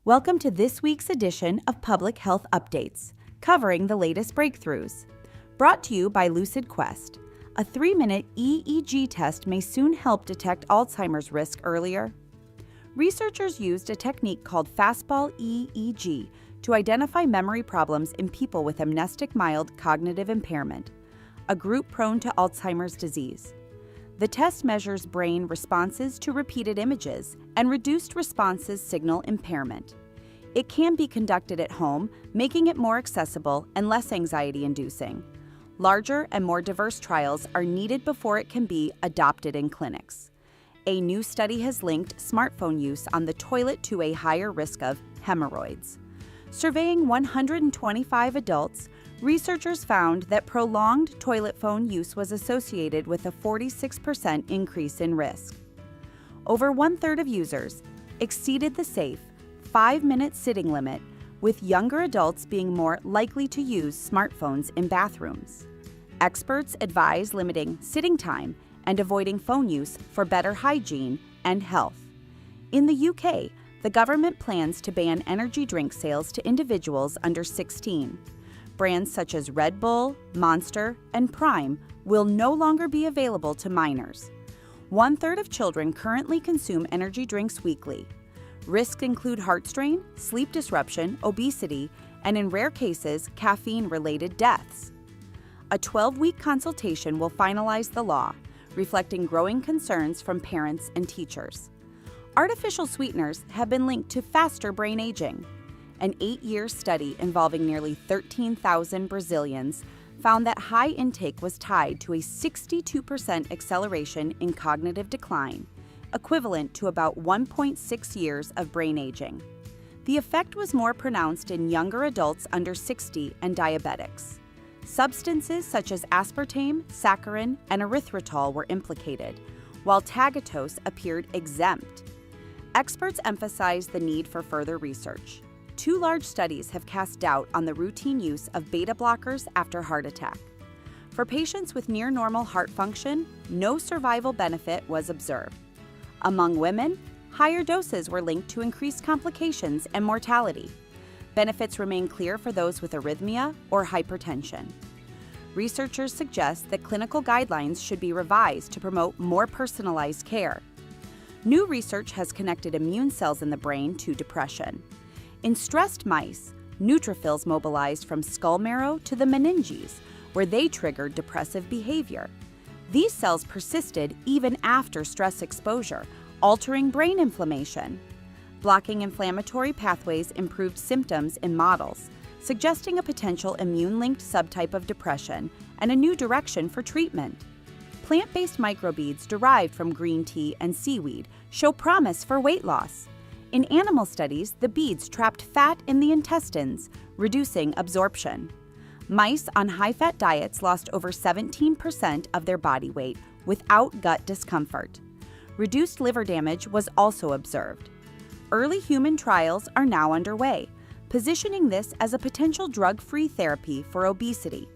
Welcome to this week's edition of Public Health Updates, covering the latest breakthroughs. Brought to you by Lucid Quest. A 3-minute EEG test may soon help detect Alzheimer's risk earlier. Researchers used a technique called fastball EEG to identify memory problems in people with amnestic mild cognitive impairment, a group prone to Alzheimer's disease. The test measures brain responses to repeated images and reduced responses signal impairment. It can be conducted at home, making it more accessible and less anxiety-inducing. Larger and more diverse trials are needed before it can be adopted in clinics. A new study has linked smartphone use on the toilet to a higher risk of hemorrhoids. Surveying 125 adults, researchers found that prolonged toilet phone use was associated with a 46% increase in risk. Over 1/3 of users exceeded the safe 5-minute sitting limit, with younger adults being more likely to use smartphones in bathrooms. Experts advise limiting sitting time and avoiding phone use for better hygiene and health. In the UK, the government plans to ban energy drink sales to individuals under 16. Brands such as Red Bull, Monster, and Prime will no longer be available to minors. 1/3 of children currently consume energy drinks weekly. Risks include heart strain, sleep disruption, obesity, and in rare cases, caffeine-related deaths. A 12-week consultation will finalize the law, reflecting growing concerns from parents and teachers. Artificial sweeteners have been linked to faster brain aging. An 8-year study involving nearly 13,000 Brazilians found that high intake was tied to a 62% acceleration in cognitive decline, equivalent to about 1.6 years of brain aging. The effect was more pronounced in younger adults under 60 and diabetics. Substances such as aspartame, saccharin, and erythritol were implicated, while tagatose appeared exempt. Experts emphasize the need for further research. 2 large studies have cast doubt on the routine use of beta blockers after heart attack. For patients with near-normal heart function, no survival benefit was observed. Among women, higher doses were linked to increased complications and mortality. Benefits remain clear for those with arrhythmia or hypertension. Researchers suggest that clinical guidelines should be revised to promote more personalized care. New research has connected immune cells in the brain to depression. In stressed mice, neutrophils mobilized from skull marrow to the meninges, where they triggered depressive behavior. These cells persisted even after stress exposure, altering brain inflammation. Blocking inflammatory pathways improved symptoms in models, suggesting a potential immune-linked subtype of depression and a new direction for treatment. Plant-based microbeads derived from green tea and seaweed show promise for weight loss. In animal studies, the beads trapped fat in the intestines, reducing absorption. Mice on high-fat diets lost over 17% of their body weight without gut discomfort. Reduced liver damage was also observed. Early human trials are now underway, positioning this as a potential drug-free therapy for obesity.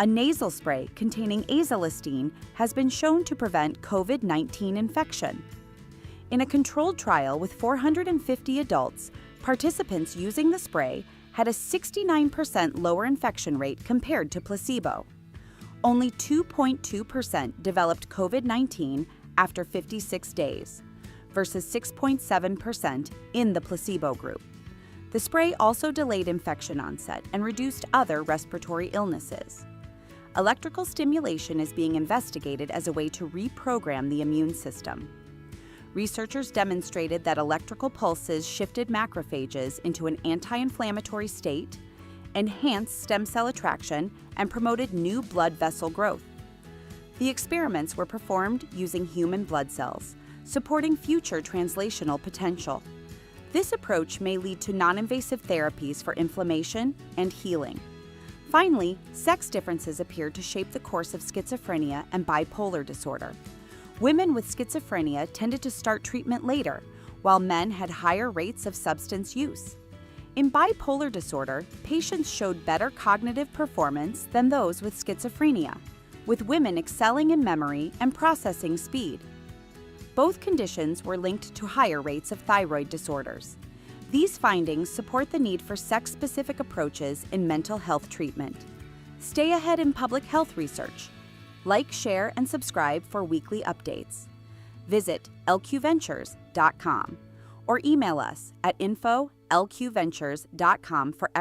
A nasal spray containing azelastine has been shown to prevent COVID-19 infection. In a controlled trial with 450 adults, participants using the spray had a 69% lower infection rate compared to placebo. Only 2.2% developed COVID-19 after 56 days, versus 6.7% in the placebo group. The spray also delayed infection onset and reduced other respiratory illnesses. Electrical stimulation is being investigated as a way to reprogram the immune system. Researchers demonstrated that electrical pulses shifted macrophages into an anti-inflammatory state, enhanced stem cell attraction, and promoted new blood vessel growth. The experiments were performed using human blood cells, supporting future translational potential. This approach may lead to non-invasive therapies for inflammation and healing. Finally, sex differences appeared to shape the course of schizophrenia and bipolar disorder. Women with schizophrenia tended to start treatment later, while men had higher rates of substance use. In bipolar disorder, patients showed better cognitive performance than those with schizophrenia, with women excelling in memory and processing speed. Both conditions were linked to higher rates of thyroid disorders. These findings support the need for sex-specific approaches in mental health treatment. Stay ahead in public health research. Like, share, and subscribe for weekly updates. Visit lqventures.com or email us at info@lqventures.com for